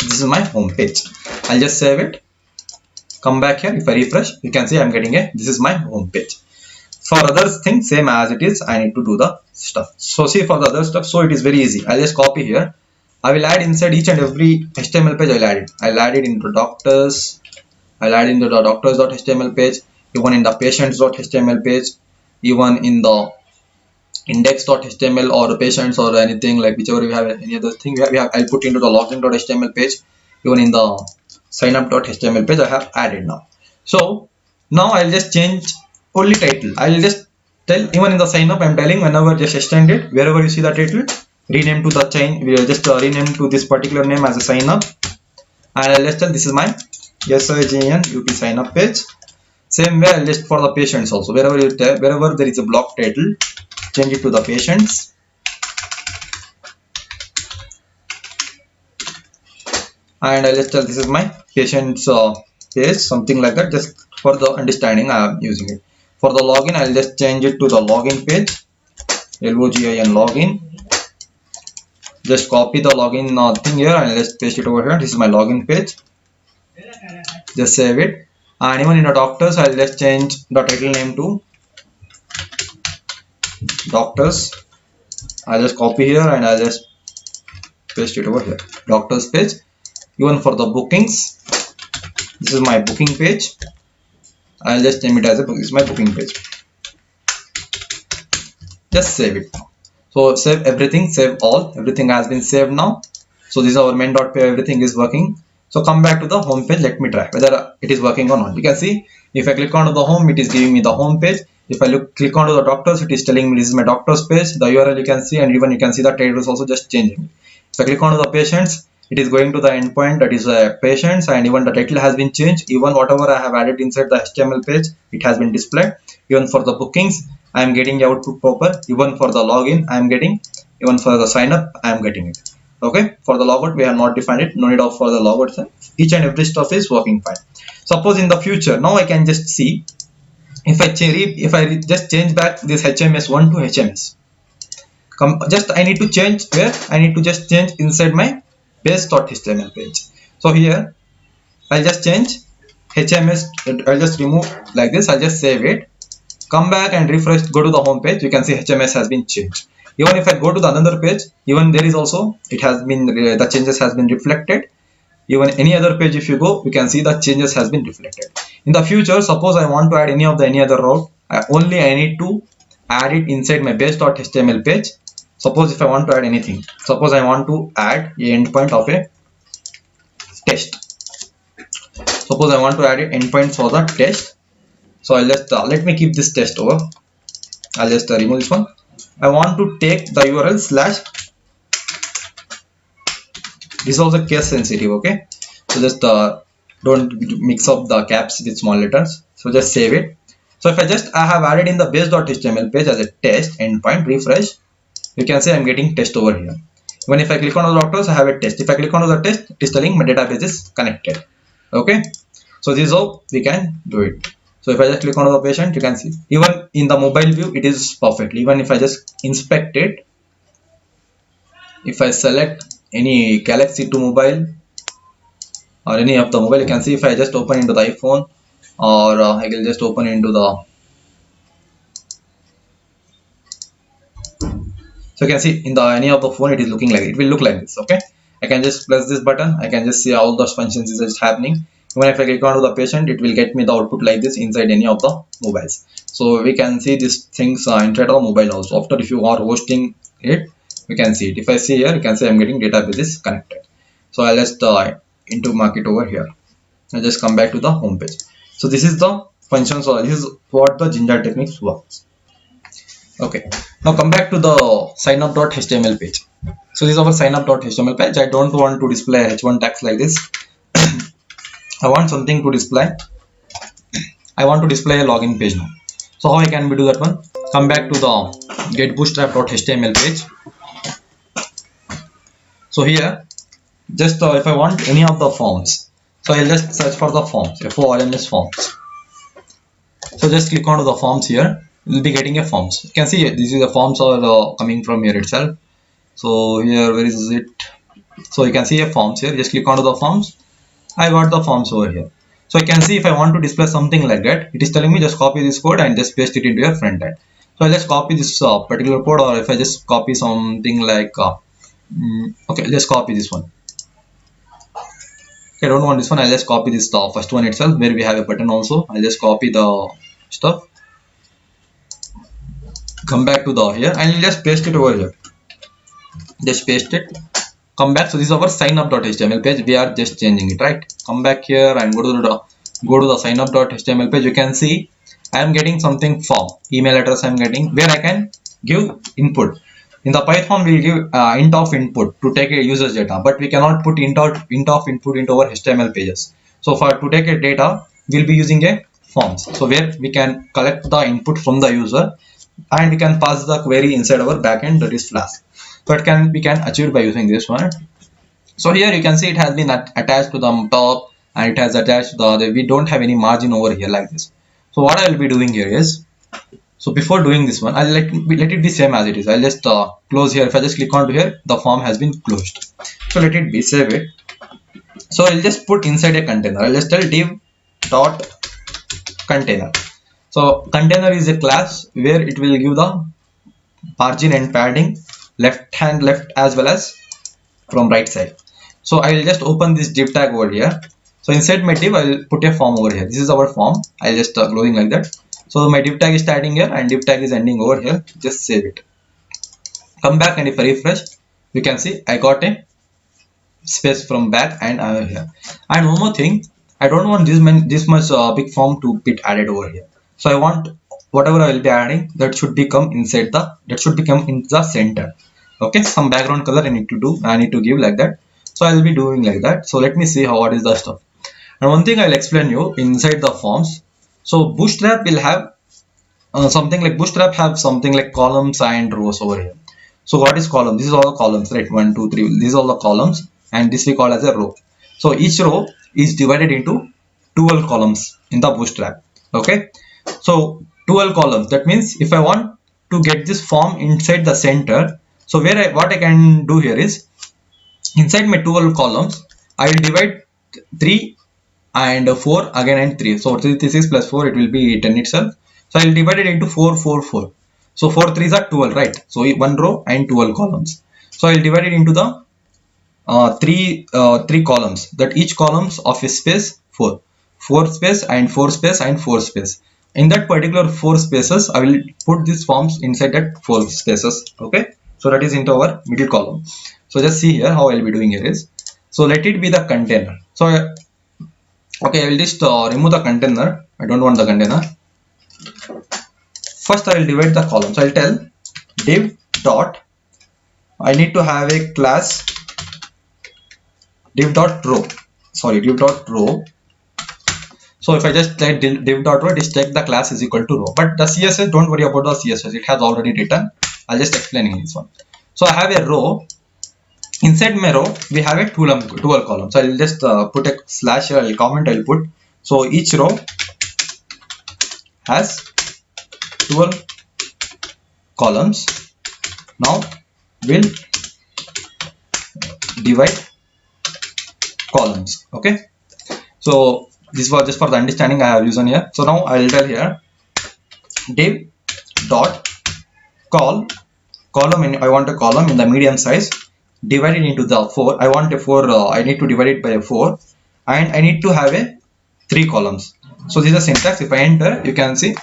This is my home page. I'll just save it. Come back here. If I refresh, you can see I'm getting a this is my home page. For other things, same as it is, I need to do the stuff. So see, for the other stuff, so it is very easy. I'll just copy here. I will add inside each and every HTML page. I'll add it into doctors. I'll add into the doctors.html page, even in the patients.html page, even in the index.html or patients or anything like whichever we have, any other thing we have I'll put into the login.html page, even in the signup.html page I have added now. So now I'll just change only title. I'll just tell, even in the sign up I'm telling, whenever just extend it, wherever you see the title, rename to the chain, we will just rename to this particular name as a sign up, and I'll just tell this is my SIGNUP sign up page. Same way I'll list for the patients also, wherever you wherever there is a block title, change it to the patients, and I'll just tell this is my patients page, something like that, just for the understanding I am using it. For the login, I'll just change it to the login page, LOGIN login. Just copy the login thing here and let's paste it over here. This is my login page. Just save it. And even in the doctors, I'll just change the title name to doctors. I'll just copy here and I'll just paste it over here, doctors page. Even for the bookings, this is my booking page. I'll just name it as a book. This is my booking page. Just save it. So save everything, save all, everything has been saved now. So this is our main.py, everything is working. So come back to the home page. Let me try whether it is working or not. You can see if I click onto the home, it is giving me the home page. If I click onto the doctors, it is telling me this is my doctors page. The URL you can see, and even you can see the title is also just changing. If I click onto the patients, it is going to the endpoint, that is patients, and even the title has been changed. Even whatever I have added inside the HTML page, it has been displayed. Even for the bookings, I am getting the output proper. Even for the login, I am getting. Even for the sign up, I am getting it. Okay, for the logout we have not defined it, no need of for the logout. Each and every stuff is working fine. Suppose in the future, now I can just see if I just change back this HMS1 to HMS. Just I need to change where I need to just change inside my base.html page. So here I'll just change HMS. I'll just remove like this. I'll just save it, come back and refresh, go to the home page. You can see HMS has been changed. Even if I go to the another page, even there is also, it has been the changes has been reflected. Even any other page if you go, you can see the changes has been reflected. In the future, suppose I want to add any other route, I need to add it inside my base.html page. Suppose if I want to add anything, suppose I want to add a endpoint of a test. Suppose I want to add an endpoint for the test. So I'll just let me keep this test over. I'll just remove this one. I want to take the URL slash. This is also case sensitive. Okay, so just don't mix up the caps with small letters. So just save it. So if I have added in the base.html page as a test endpoint, refresh, you can see I'm getting test over here. When if I click on the doctors, I have a test. If I click on the test, it is telling my database is connected. Okay, so this is how we can do it. So if I just click on the patient, you can see even in the mobile view it is perfect. Even if I just inspect it, if I select any Galaxy 2 mobile or any of the mobile, you can see if I just open into the iPhone, or I will just open into the, so you can see in the any of the phone it is looking like, it will look like this. Okay, I can just press this button, I can just see all those functions is just happening. When if I click onto the patient, it will get me the output like this inside any of the mobiles. So we can see these things inside the mobile also. After if you are hosting it, we can see it. If I see here, you can see I'm getting database is connected. So I'll just into market over here. I'll just come back to the home page. So this is the functions, or this is what the Jinja techniques works. Okay, now come back to the signup.html page. So this is our signup.html page. I don't want to display h1 tags like this. I want something to display I want to display a login page now. So how I can do that one? Come back to the get bootstrap.html page. So here, just if I want any of the forms, so I'll just search for the forms, FORMS forms. So just click on the forms here. You'll be getting a forms. You can see this is the forms are coming from here itself. So here, where is it? So you can see a forms here. Just click onto the forms. I got the forms over here. So I can see if I want to display something like that, it is telling me just copy this code and just paste it into your front end. So I'll just copy this particular code, or if I just copy something like okay, let's copy this one. Okay, I don't want this one. I'll just copy this first one itself, where we have a button also. I'll just copy the stuff. Come back to the here and just paste it over here. Just paste it. Come back. So this is our signup.html page. We are just changing it, right? Come back here and go to the signup.html page. You can see I am getting something form, email address I'm getting, where I can give input. In the Python, we'll give int of input to take a user's data, but we cannot put int of input into our HTML pages. So for to take a data, we'll be using a forms. So where we can collect the input from the user and we can pass the query inside our backend, that is Flask. So we can achieve by using this one. So here you can see it has been attached to the top and it has attached to the other. We don't have any margin over here like this. So what I will be doing here is, so before doing this one, I'll let it be same as it is. I'll just close here. If I just click onto here, the form has been closed. So let it be, save it. So I'll just put inside a container. I'll just tell div dot container. So container is a class where it will give the margin and padding left as well as from right side. So I will just open this div tag over here. So inside my div, I will put a form over here. This is our form. I'll just closing like that. So my div tag is starting here and div tag is ending over here. Just save it. Come back, and if I refresh, you can see I got a space from back and I am here. And one more thing, I don't want this much big form to be added over here. So I want whatever I will be adding, that should become in the center. Okay, some background color I need to give like that. So I will be doing like that. So let me see what is the stuff. And one thing I'll explain you inside the forms. So Bootstrap will have something like columns and rows over here. So what is column? This is all the columns, right? 1, 2, 3. These are all the columns, and this we call as a row. So each row is divided into 12 columns in the Bootstrap. Okay. So 12 columns. That means if I want to get this form inside the center, so what I can do here is, inside my 12 columns, I will divide 3 and 4 again and 3. So 36 plus 4, it will be 10 itself. So I will divide it into 4, 4, 4. So 4 3s are 12, right? So one row and 12 columns. So I will divide it into the three columns. That each columns of a space 4 space and 4 space and 4 space. In that particular 4 spaces, I will put these forms inside that 4 spaces. Okay. So that is into our middle column. So just see here how I will be doing here is. So let it be the container. So okay, I will just remove the container. I don't want the container. First, I will divide the columns. I will tell div dot. I need to have a class div dot row. Sorry, div dot row. So if I just type div dot row, just check the class is equal to row. But the CSS, don't worry about the CSS. It has already written. I'll just explain in this one. So I have a row. Inside my row, we have a 12 column. So I'll just put a slash here. I'll comment. I'll put. So each row has 12 columns. Now we'll divide columns. Okay. So this was just for the understanding I have used on here. So now I will tell here div dot column. I want a column in the medium size. Divide it into the 4. I want a 4. I need to divide it by a 4, and I need to have a 3 columns. So this is the syntax. If I enter, you can see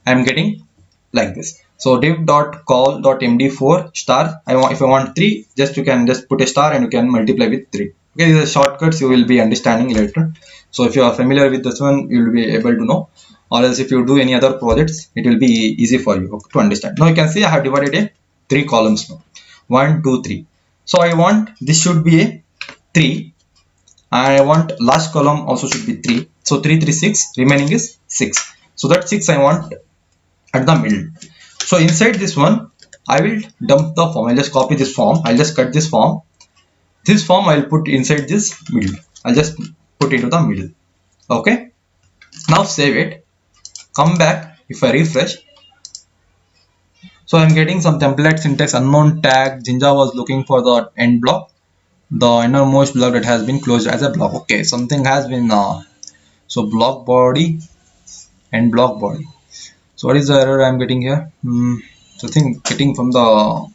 I am getting like this. So div dot call dot md4 star. If I want 3, you can just put a star and you can multiply with 3. Okay, these are shortcuts you will be understanding later. So if you are familiar with this one, you will be able to know. Or else if you do any other projects, it will be easy for you to understand. Now you can see I have divided a 3 columns now. 1, 2, 3. So I want this should be a 3. And I want last column also should be 3. So 3, 3, 6. Remaining is 6. So that 6 I want at the middle. So inside this one, I will dump the form. I'll just copy this form. I'll just cut this form. This form I'll put inside this middle. I'll just put into the middle. Okay. Now save it. Come back. If I refresh, so I'm getting some template syntax unknown tag. Jinja was looking for the end block, the innermost block that has been closed as a block. Okay, something has been so block body and block body. So what is the error I'm getting here? So I think getting from the,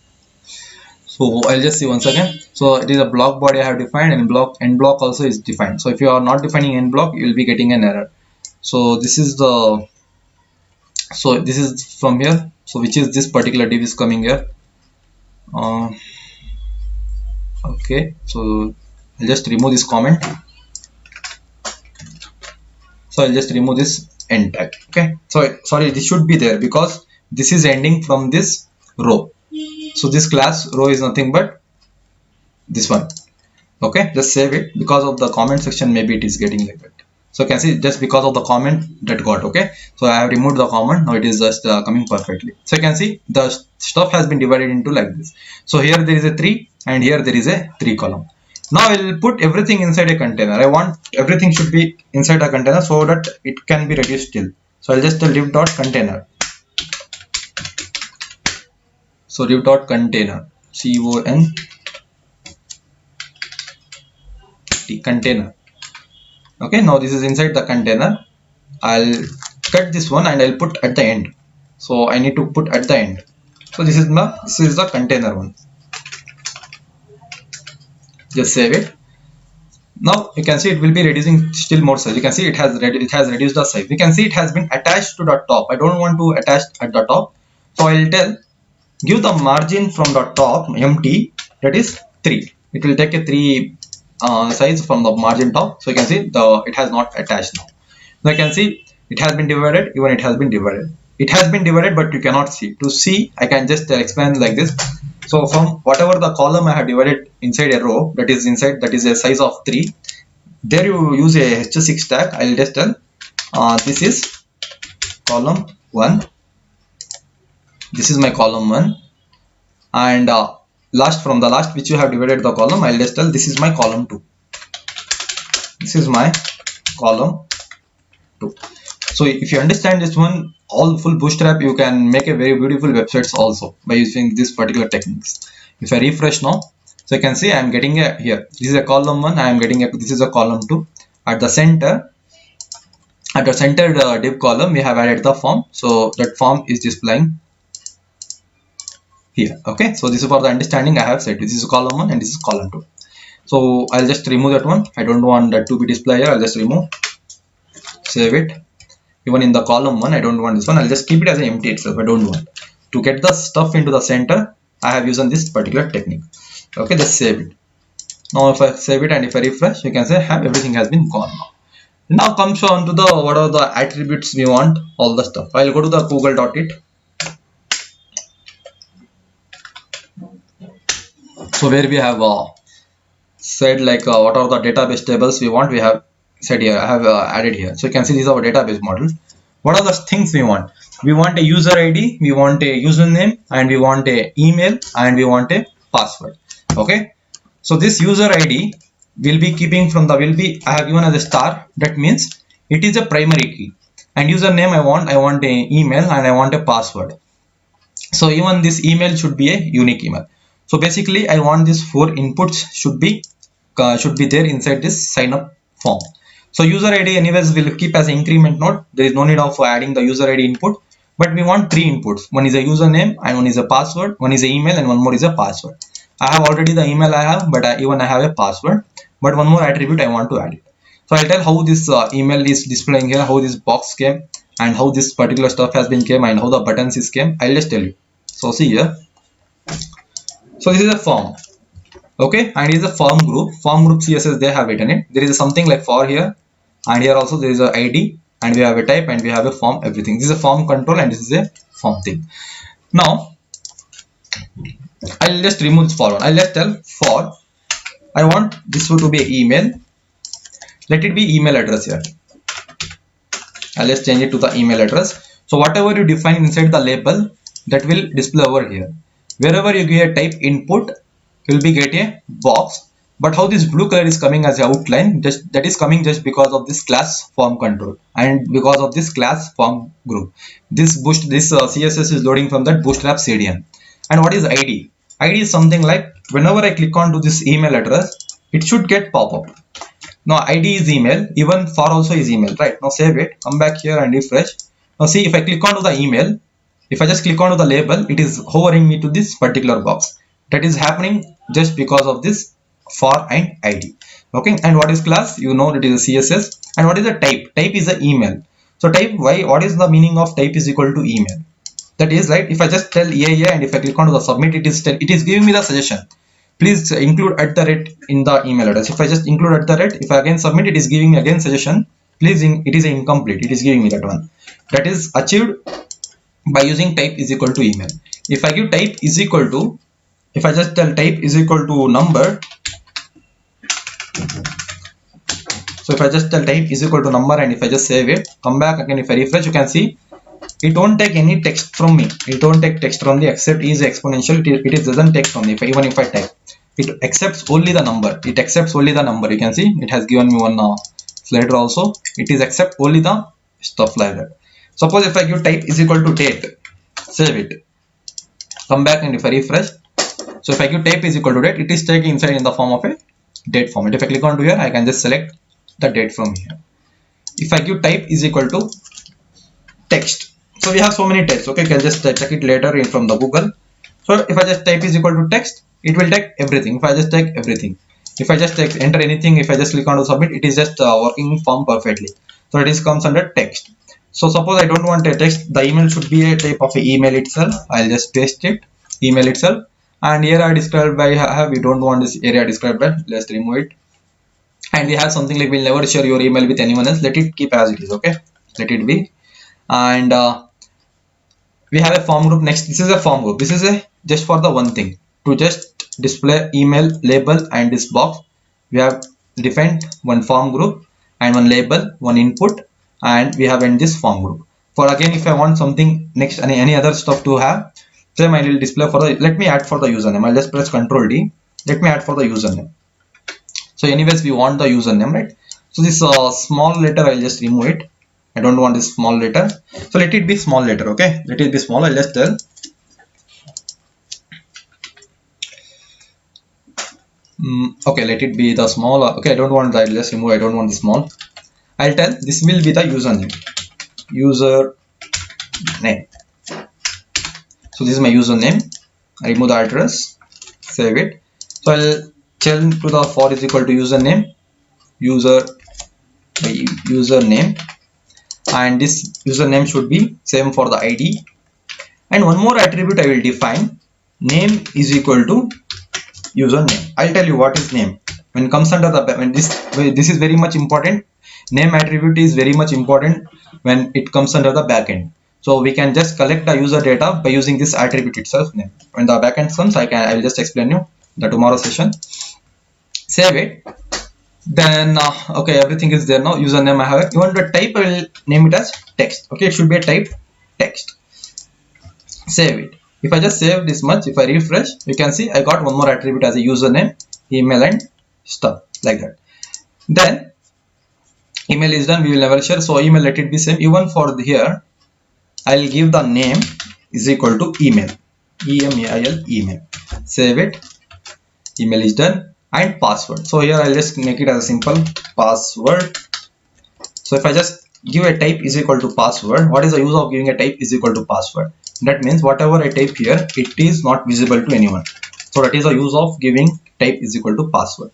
so I'll just see once again. So it is a block body I have defined, and block end block also is defined. So if you are not defining end block, you will be getting an error. So this is the, so this is from here. So which is this particular div is coming here. Okay, so I'll just remove this comment. So I'll just remove this end tag. Okay, so sorry, this should be there because this is ending from this row. So this class row is nothing but this one. Okay, just save it. Because of the comment section, maybe it is getting like that. So you can see just because of the comment that got. Okay, so I have removed the comment. Now it is just coming perfectly. So you can see the stuff has been divided into like this. So here there is a 3 and here there is a 3 column. Now I will put everything inside a container. I want everything should be inside a container so that it can be reduced still. So I'll just tell div dot container. So div dot container, container. Okay, now this is inside the container. I'll cut this one and I'll put at the end. So I need to put at the end. So this is the container one. Just save it. Now you can see it will be reducing still more size. You can see it has reduced the size. We can see it has been attached to the top. I don't want to attach at the top, so I'll tell give the margin from the top empty, that is 3. It will take a 3 size from the margin top. So you can see it has not attached now. Now you can see it has been divided. Even it has been divided. It has been divided, but you cannot see. To see, I can just explain like this. So from whatever the column I have divided inside a row, that is a size of 3. There you use a h6 tag. I'll just tell this is column 1. This is my column 1, and from the last which you have divided the column, I'll just tell this is my column 2. This is my column 2. So if you understand this one, all full bootstrap, you can make a very beautiful websites also by using this particular techniques. If I refresh now, so you can see I am getting a here. This is a column 1. I am getting a, this is a column 2. At the center, div column, we have added the form. So that form is displaying here. Okay, so this is for the understanding I have said. This is column 1 and this is column 2. So I'll just remove that one. I don't want that to be displayed here. I'll just remove. Save it. Even in the column 1, I don't want this one. I'll just keep it as an empty itself. I don't want to get the stuff into the center. I have used this particular technique. Okay, just save it. Now if I save it and if I refresh, you can say everything has been gone now. Now comes on to the what are the attributes we want, all the stuff. I'll go to the google.it. So where we have said like what are the database tables we want, we have said here, I have added here. So you can see these are our database models. What are the things we want? We want a user ID, we want a username, and we want a email, and we want a password. Okay, so this user ID will be keeping from the I have given as a star. That means it is a primary key. And username I want a email and I want a password. So even this email should be a unique email. So basically I want these 4 inputs should be there inside this sign up form. So user ID anyways will keep as an increment node. There is no need of adding the user ID input, but we want 3 inputs. One is a username and one is a password, one is a email and one more is a password. I have already the email I have, but even I have a password, but one more attribute I want to add it. So I'll tell how this email is displaying here, how this box came, and how this particular stuff has been came, and how the buttons is came. I'll just tell you. So see here. So this is a form. Okay, and it is a form group CSS they have written it. There is something like for here, and here also there is a ID, and we have a type, and we have a form, everything. This is a form control and this is a form thing. Now I'll just remove this for one. I'll just tell for I want this to be email. Let it be email address here. I'll just change it to the email address. So whatever you define inside the label, that will display over here. Wherever you give a type input, you will be get a box. But how this blue color is coming as a outline, just that is coming just because of this class form control and because of this class form group. This CSS is loading from that Bootstrap CDN. And what is ID? ID is something like whenever I click on to this email address, it should get pop up. Now ID is email, even for also is email, right? Now save it, come back here and refresh. Now see, if I click onto the email, if I just click onto the label, it is hovering me to this particular box. That is happening just because of this for and ID. Okay, and what is class? You know, it is a CSS. And what is the type? Type is the email. So type, why, what is the meaning of type is equal to email? That is, right, if I just tell yeah and if I click onto the submit, it is giving me the suggestion, please include @ in the email address. If I just include @ if I again submit, it is giving me again suggestion, please it is incomplete, it is giving me that one. That is achieved by using type is equal to email. If I give type is equal to, if I just tell type is equal to number, so if I just tell type is equal to number and if I just save it, come back again, if I refresh, you can see it won't take any text from me. It won't take text from the except is exponential. It doesn't take from me. Even if I type, it accepts only the number. It accepts only the number. You can see it has given me one slider also. It is accept only the stuff like that. Suppose if I give type is equal to date, save it, come back and if I refresh, so if I give type is equal to date, it is taken inside in the form of a date format. If I click onto here, I can just select the date from here. If I give type is equal to text, so we have so many types. Okay, you can just check it later in from the Google. So if I just type is equal to text, it will take everything. If I just take everything, if I just enter anything, if I just click on to submit, it is just working form perfectly. So it is comes under text. So suppose I don't want a text, the email should be a type of a email itself. I'll just paste it, email itself. And here I described by we don't want this area described by, let's remove it. And we have something like we'll never share your email with anyone else. Let it keep as it is. Okay, let it be. And we have a form group next. This is a form group. This is a just for the one thing, to just display email label and this box. We have defined one form group and one label, one input, and we have in this form group. For again, if I want something next, any other stuff to have, same I will display for the, let me add for the username. I'll just press Ctrl D. Let me add for the username. So anyways, we want the username, right? So this small letter, I'll just remove it. I don't want this small letter, so let it be small letter. Okay, let it be small. I'll just tell okay, let it be the small. Okay, I don't want that. I'll just remove. I don't want the small. I'll tell this will be the username. Username. So this is my username. I remove the address. Save it. So I'll tell to the for is equal to username. Username. And this username should be same for the ID. And one more attribute I will define. Name is equal to username. I'll tell you what is name. When it comes under the, when this is very much important. Name attribute is very much important when it comes under the backend. So we can just collect the user data by using this attribute itself, name. When the backend comes, I will just explain you the tomorrow session. Save it. Then okay, everything is there now. Username I have it. You want the type, I will name it as text. Okay, it should be a type text. Save it. If I just save this much, if I refresh, you can see I got one more attribute as a username, email, and stuff like that. Then email is done. We will never share. So email, let it be same. Even for here, I'll give the name is equal to email. email. Email. Save it. Email is done. And password. So here I'll just make it as a simple password. So if I just give a type is equal to password, what is the use of giving a type is equal to password? That means whatever I type here, it is not visible to anyone. So that is the use of giving type is equal to password.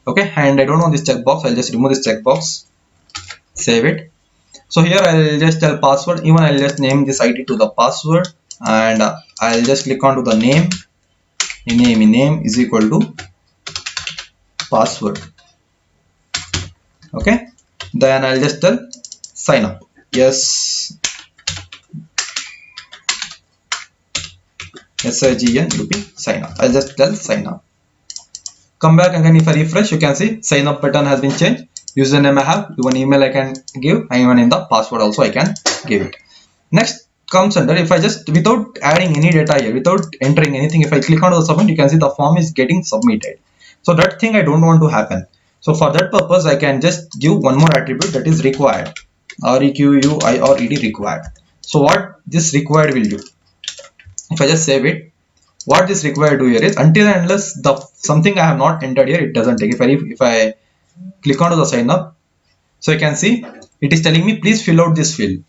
Okay, and I don't want this checkbox. I'll just remove this checkbox. Save it. So here I'll just tell password. Even I'll just name this ID to the password, and I'll just click on to the name. Name is equal to password. Okay, then I'll just tell sign up. Yes, SIGNUP, sign up. I'll just tell sign up. Come back again. If I refresh, you can see sign up button has been changed. username I have, even email I can give, and even in the password also I can give it. Next comes under, if I just, without adding any data here, without entering anything, if I click on the submit, you can see the form is getting submitted. So that thing I don't want to happen. So for that purpose, I can just give one more attribute, that is required, required. Required. So what this required will do, if I just save it, what this required do here is, until and unless the something I have not entered here, it doesn't take. If I click onto the sign up, so you can see it is telling me please fill out this field.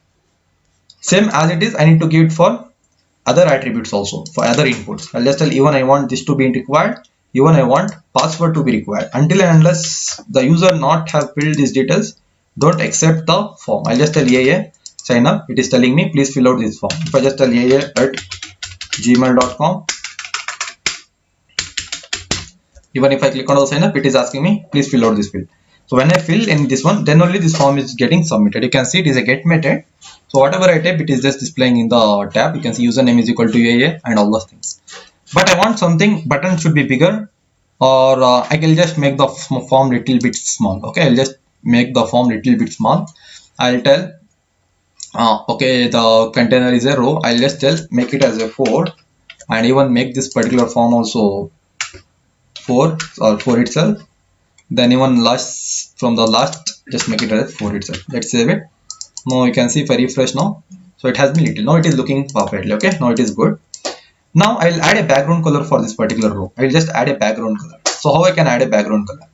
Same as it is, I need to give it for other attributes also, for other inputs. I'll just tell even I want this to be required, even I want password to be required. Until and unless the user not have filled these details, don't accept the form. I'll just tell yeah, sign up. It is telling me please fill out this form. If I just tell yeah at gmail.com, even if I click on the sign up, it is asking me please fill out this field. So when I fill in this one, then only this form is getting submitted. You can see it is a get method. So whatever I type, it is just displaying in the tab. You can see username is equal to AA and all those things. But I want something, button should be bigger, or I can just make the form little bit small. Okay, I'll just make the form little bit small. I'll tell okay, the container is a row. I'll just tell make it as a 4, and even make this particular form also 4 or 4 itself. Then even last, from the last, just make it as 4 itself. Let's save it. Now you can see if I refresh now, so it has been little. Now it is looking perfectly. Okay, now it is good. Now I'll add a background color for this particular row. I'll just add a background color. So how I can add a background color?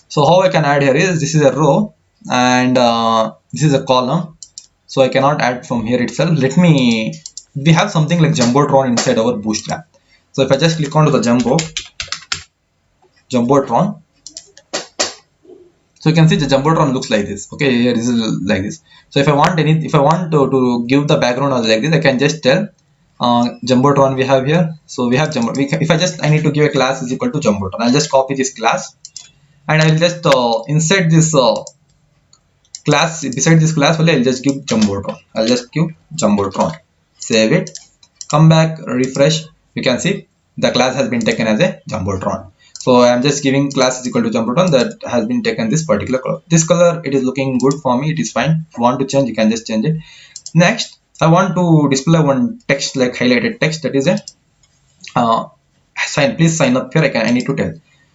So how I can add here is, this is a row and this is a column. So I cannot add from here itself. We have something like Jumbotron inside our Bootstrap. So if I just click onto the Jumbotron, so you can see the Jumbotron looks like this. Okay, here is like this. So if I want to give the background as like this, I can just tell Jumbotron we have here. So we have if I need to give a class is equal to Jumbotron, I'll just copy this class and I'll just insert this class. Beside this class only, I'll just give Jumbotron. I'll just give Jumbotron. Save it. Come back, refresh. You can see the class has been taken as a Jumbotron. So I'm just giving class is equal to Jumbotron that has been taken this particular color. This color, it is looking good for me. It is fine. If you want to change, you can just change it. Next, I want to display one text, like highlighted text, that is a please sign up here. I need to tell.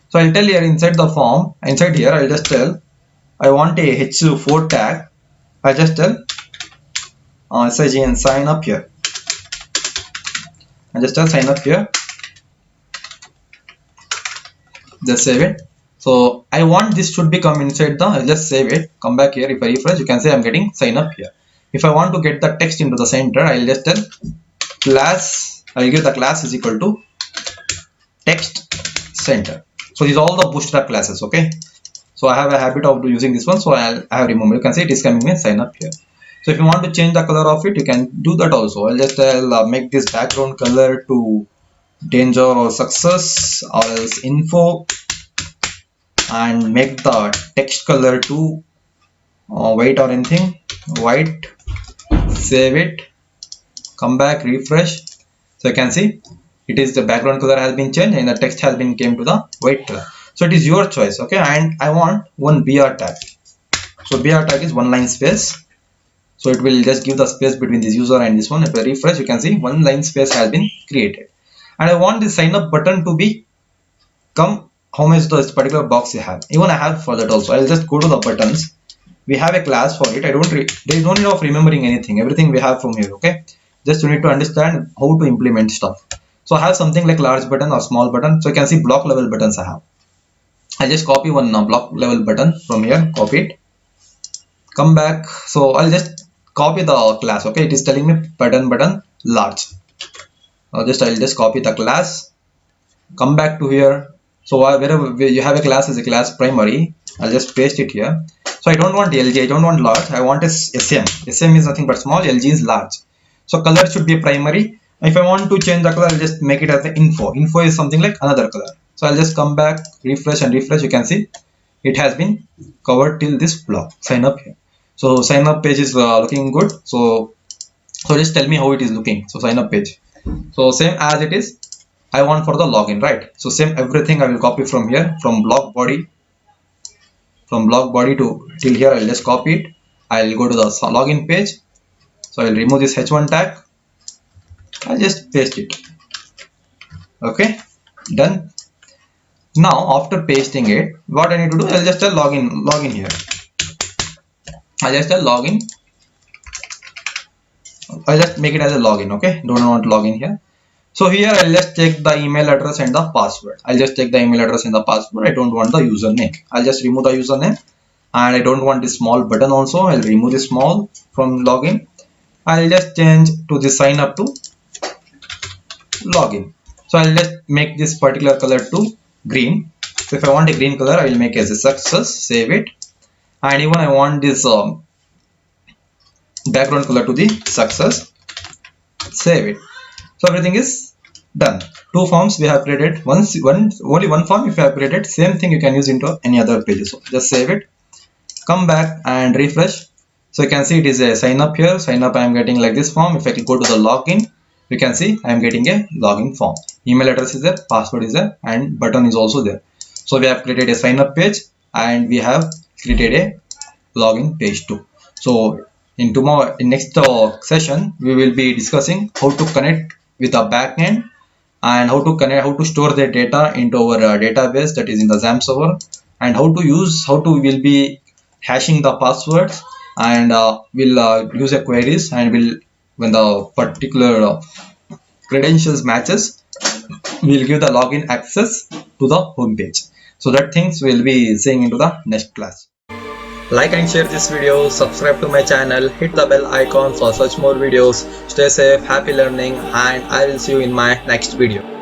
So I'll tell here inside the form, inside here I'll just tell I want a H4 tag. I'll just tell SIGN sign up here. I just tell sign up here. Just save it. So I want this should be come inside the, I'll just save it. Come back here. If I refresh, you can see I'm getting sign up here. If I want to get the text into the center, I'll just tell class, I'll give the class is equal to text center. So these are all the Bootstrap classes. Okay, so I have a habit of using this one, so I have removed. You can see it is coming in sign up here. So if you want to change the color of it, you can do that also. I'll just make this background color to danger or success, or else info, and make the text color to white or anything, white. Save it. Come back, refresh. So you can see it is the background color has been changed and the text has been came to the white color. So it is your choice. Okay, and I want one BR tag. So BR tag is one line space. So it will just give the space between this user and this one. If I refresh, you can see one line space has been created. And I want the sign up button to be come how much this particular box you have. Even I have for that also. I'll just go to the buttons. We have a class for it. There is no need of remembering anything. Everything we have from here. Okay, just you need to understand how to implement stuff. So I have something like large button or small button. So you can see block level buttons I have. I just copy one block level button from here. Copy it. Come back. So I'll just copy the class. Okay, it is telling me button large. I'll just copy the class. Come back to here. So wherever you have a class as a class primary, I'll just paste it here. So I don't want LG, I don't want large, I want a SM. SM is nothing but small, LG is large. So color should be primary. If I want to change the color, I'll just make it as the info. Info is something like another color. So I'll just come back, refresh and refresh. You can see it has been covered till this block. Sign up here. So sign up page is looking good. So just tell me how it is looking. So sign up page. So same as it is. I want for the login, right? So same everything I will copy from here, from block body. from blog body to till here. I'll just copy it. I'll go to the login page. So I'll remove this h1 tag. I'll just paste it. Okay, done. Now after pasting it, what I need to do, I'll just tell login here. I'll just tell login. I'll just make it as a login. Okay, don't want to login here. So here I'll just take the email address and the password. I'll just take the email address and the password. I don't want the username. I'll just remove the username, and I don't want this small button also. I'll remove this small from login. I'll just change to the sign up to login. So I'll just make this particular color to green. So if I want a green color, I will make as a success, save it, and even I want this background color to the success, save it. So everything is done. Two forms we have created. Only one form if you have created. Same thing you can use into any other pages. So just save it. Come back and refresh. So you can see it is a sign up here. Sign up I am getting like this form. If I go to the login, you can see I am getting a login form. Email address is there, password is there, and button is also there. So we have created a sign up page and we have created a login page too. So in next session we will be discussing how to connect with a backend and how to store the data into our database, that is in the XAMPP server, and how we'll be hashing the passwords, and we'll use a queries, and when the particular credentials matches, we'll give the login access to the home page. So that things we'll be seeing into the next class. Like and share this video, subscribe to my channel, hit the bell icon for such more videos. Stay safe, happy learning, and I will see you in my next video.